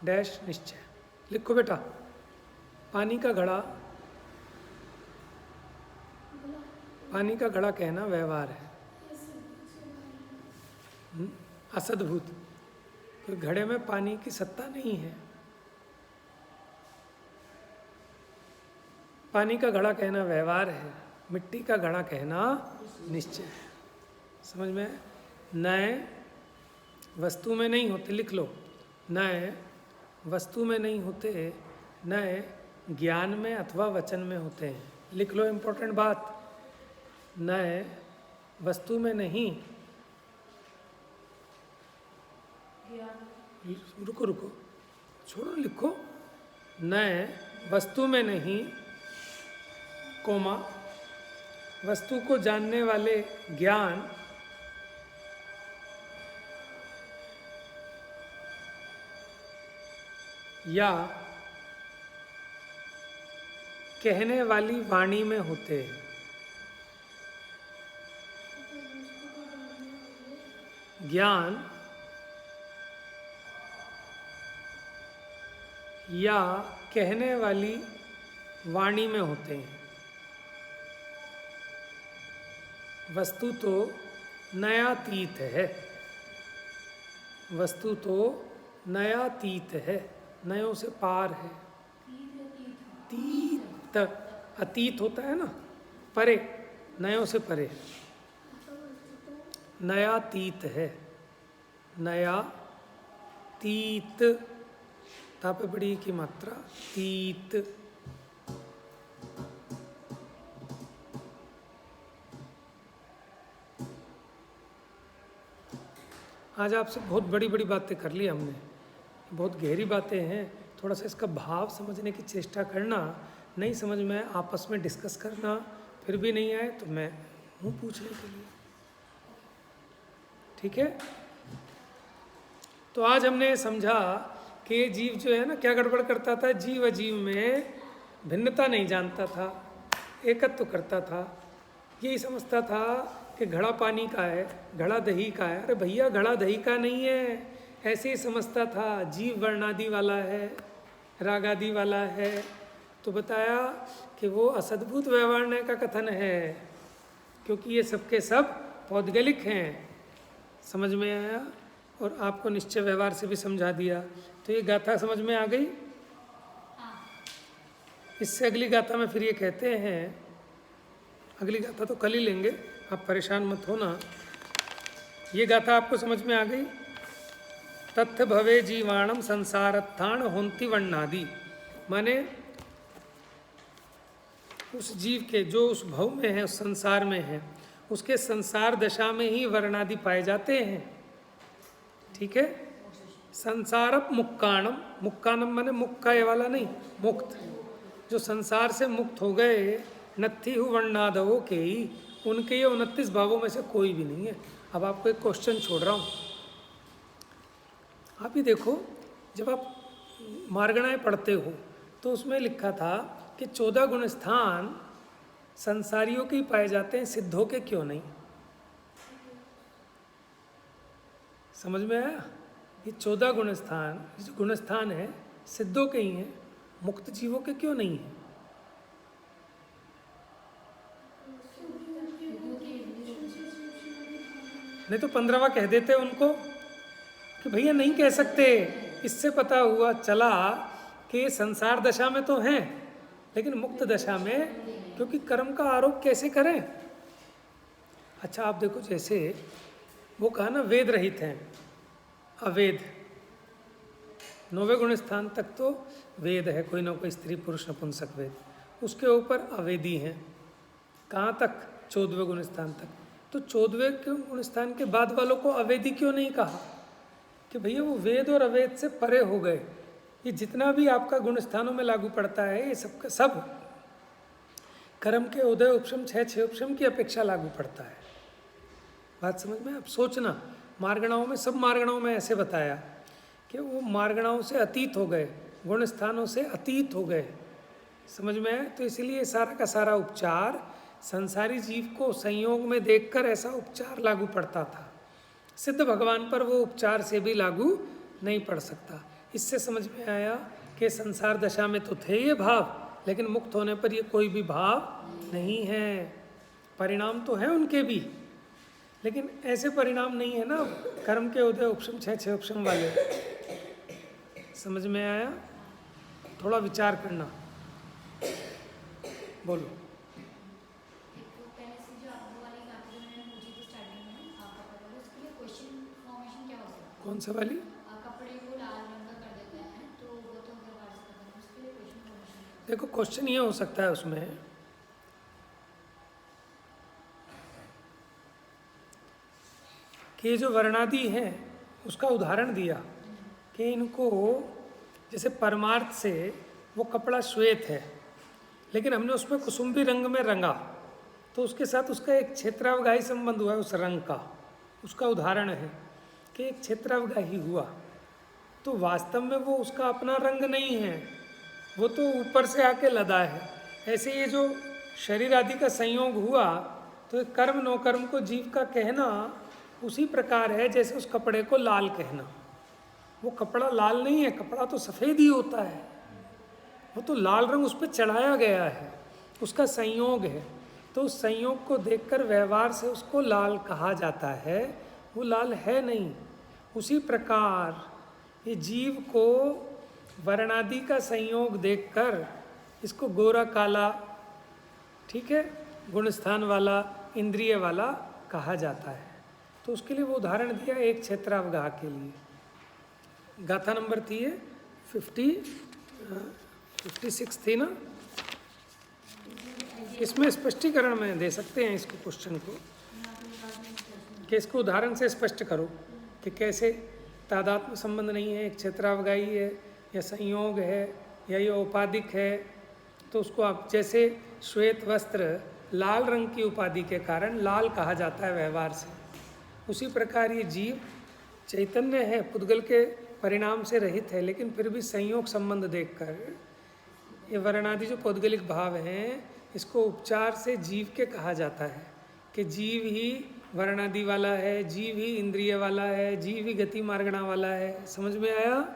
डैश निश्चय। लिखो बेटा, पानी का घड़ा, पानी का घड़ा कहना व्यवहार है, असद्भूत। तो घड़े में पानी की सत्ता नहीं है। पानी का घड़ा कहना व्यवहार है, मिट्टी का घड़ा कहना निश्चय है। समझ में? नए वस्तु में नहीं होते, लिख लो, नए वस्तु में नहीं होते, नए ज्ञान में अथवा वचन में होते हैं। लिख लो इम्पोर्टेंट बात, नए वस्तु में नहीं, रुको रुको, छोड़ो, लिखो, नए वस्तु में नहीं, कोमा, वस्तु को जानने वाले ज्ञान या कहने वाली वाणी में होते हैं। ज्ञान या कहने वाली वाणी में होते हैं। वस्तु तो नयातीत है, वस्तु तो नयातीत है, नयों से पार है। तीत अतीत होता है ना, परे, नयों से परे। नयातीत है, नया तीत, ताप बड़ी की मात्रा, तीत। आज आपसे बहुत बड़ी बड़ी बातें कर ली हमने, बहुत गहरी बातें हैं। थोड़ा सा इसका भाव समझने की चेष्टा करना, नहीं समझ में आए आपस में डिस्कस करना, फिर भी नहीं आए तो मैं हूँ पूछने के लिए, ठीक है। तो आज हमने समझा कि जीव जो है ना क्या गड़बड़ करता था, जीव अजीव में भिन्नता नहीं जानता था, एकत्व करता था। यही समझता था कि घड़ा पानी का है, घड़ा दही का है। अरे भैया घड़ा दही का नहीं है, ऐसे ही समझता था। जीव वर्णादि वाला है, रागादि वाला है। तो बताया कि वो असद्भुत व्यवहार का कथन है, क्योंकि ये सबके सब पौद्गलिक हैं। समझ में आया? और आपको निश्चय व्यवहार से भी समझा दिया। तो ये गाथा समझ में आ गई। इससे अगली गाथा में फिर ये कहते हैं, अगली गाथा तो कल ही लेंगे, आप परेशान मत होना। ये गाथा आपको समझ में आ गई। तथ्य भवे जीवाणम संसारत्थान होंति वर्णादि, माने उस जीव के जो उस भव में है, उस संसार में है, उसके संसार दशा में ही वर्णादि पाए जाते हैं। ठीक है। संसारप मुक्काणम, मुक्काणम माने मुक् का ये वाला नहीं, मुक्त, जो संसार से मुक्त हो गए। नत्थि हु वर्णादवो के ही, उनके ये 29 भावों में से कोई भी नहीं है। अब आपको एक क्वेश्चन छोड़ रहा हूँ, आप ही देखो। जब आप मार्गणाएँ पढ़ते हो तो उसमें लिखा था कि 14 गुण स्थान संसारियों के ही पाए जाते हैं, सिद्धों के क्यों नहीं? समझ में आया? ये 14 गुण स्थान, जो गुण स्थान है सिद्धों के ही हैं, मुक्त जीवों के क्यों नहीं है? नहीं तो 15वां कह देते उनको कि भैया नहीं कह सकते। इससे पता हुआ चला कि संसार दशा में तो हैं, लेकिन मुक्त दशा में, क्योंकि कर्म का आरोप कैसे करें? अच्छा आप देखो, जैसे वो कहा ना वेद रहित हैं, अवेद। 9वें गुण स्थान तक तो वेद है, कोई ना कोई स्त्री पुरुष नपुंसक वेद, उसके ऊपर अवेदी हैं। कहाँ तक? 14वें गुण स्थान तक। तो 14वें गुण स्थान के बाद वालों को अवेदी क्यों नहीं कहा? कि भैया वो वेद और अवेद से परे हो गए। ये जितना भी आपका गुण स्थानों में लागू पड़ता है, ये सब का सब कर्म के उदय उपशम 6 उपशम की अपेक्षा लागू पड़ता है। बात समझ में? आप सोचना, मार्गणाओं में, सब मार्गणाओं में ऐसे बताया कि वो मार्गणाओं से अतीत हो गए, गुण स्थानों से अतीत हो गए। समझ में आए? तो इसीलिए सारा का सारा उपचार संसारी जीव को संयोग में देखकर ऐसा उपचार लागू पड़ता था। सिद्ध भगवान पर वो उपचार से भी लागू नहीं पड़ सकता। इससे समझ में आया कि संसार दशा में तो थे ये भाव, लेकिन मुक्त होने पर ये कोई भी भाव नहीं है। परिणाम तो हैं उनके भी, लेकिन ऐसे परिणाम नहीं है ना कर्म के उदय उपशम 6 उपशम वाले। समझ में आया? थोड़ा विचार करना। बोलो। कौन सा वाली? कपड़े को लाल रंग का कर देते हैं, तो वो तो व्यवहार से करते हैं, उसके लिए क्वेश्चन फॉर्मेशन। देखो क्वेश्चन ये हो सकता है उसमें कि ये जो वर्णादि हैं उसका उदाहरण दिया कि इनको, जैसे परमार्थ से वो कपड़ा श्वेत है, लेकिन हमने उसमें कुसुम्बी रंग में रंगा, तो उसके साथ उसका एक क्षेत्रावगाही संबंध हुआ है उस रंग का। उसका उदाहरण है कि एक क्षेत्रावगाही हुआ, तो वास्तव में वो उसका अपना रंग नहीं है, वो तो ऊपर से आके लदा है। ऐसे ये जो शरीर आदि का संयोग हुआ, तो कर्म नो कर्म को जीव का कहना उसी प्रकार है जैसे उस कपड़े को लाल कहना। वो कपड़ा लाल नहीं है, कपड़ा तो सफ़ेद ही होता है, वो तो लाल रंग उस पर चढ़ाया गया है, उसका संयोग है। तो उस संयोग को देखकर व्यवहार से उसको लाल कहा जाता है, वो लाल है नहीं। उसी प्रकार ये जीव को वर्णादि का संयोग देखकर इसको गोरा काला, ठीक है, गुणस्थान वाला, इंद्रिय वाला कहा जाता है। तो उसके लिए वो उदाहरण दिया एक क्षेत्रावगाह के लिए। गाथा नंबर थी ये 56 थी ना। इसमें स्पष्टीकरण में दे सकते हैं इसको, क्वेश्चन को, कि इसको उदाहरण से स्पष्ट करो कि कैसे तादात्म्य संबंध नहीं है, एक क्षेत्रावगाही है या संयोग है या ये औपाधिक है। तो उसको आप जैसे श्वेत वस्त्र लाल रंग की उपाधि के कारण लाल कहा जाता है व्यवहार से, उसी प्रकार ये जीव चैतन्य है, पुद्गल के परिणाम से रहित है, लेकिन फिर भी संयोग संबंध देखकर ये वर्णादि जो पौद्गलिक भाव हैं इसको उपचार से जीव के कहा जाता है कि जीव ही वर्णादि वाला है, जीव ही इंद्रिय वाला है, जीव ही गति मार्गणा वाला है। समझ में आया?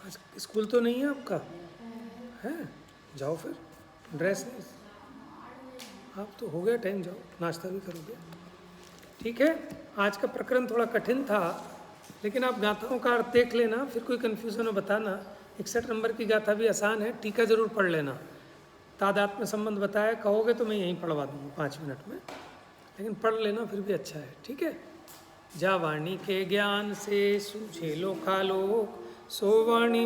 आज स्कूल तो नहीं है आपका? है, जाओ फिर, ड्रेस आप तो हो गया टाइम, जाओ नाश्ता भी करोगे। ठीक है, आज का प्रकरण थोड़ा कठिन था, लेकिन आप गाथाओं का अर्थ देख लेना, फिर कोई कन्फ्यूज़न हो बताना। 61 नंबर की गाथा भी आसान है, टीका जरूर पढ़ लेना। तादात्म्य संबंध बताया, कहोगे तो मैं यहीं पढ़वा दूँगा 5 मिनट में, लेकिन पढ़ लेना फिर भी अच्छा है। ठीक है, जा वाणी के ज्ञान से सूझे लोकालोक, सो वाणी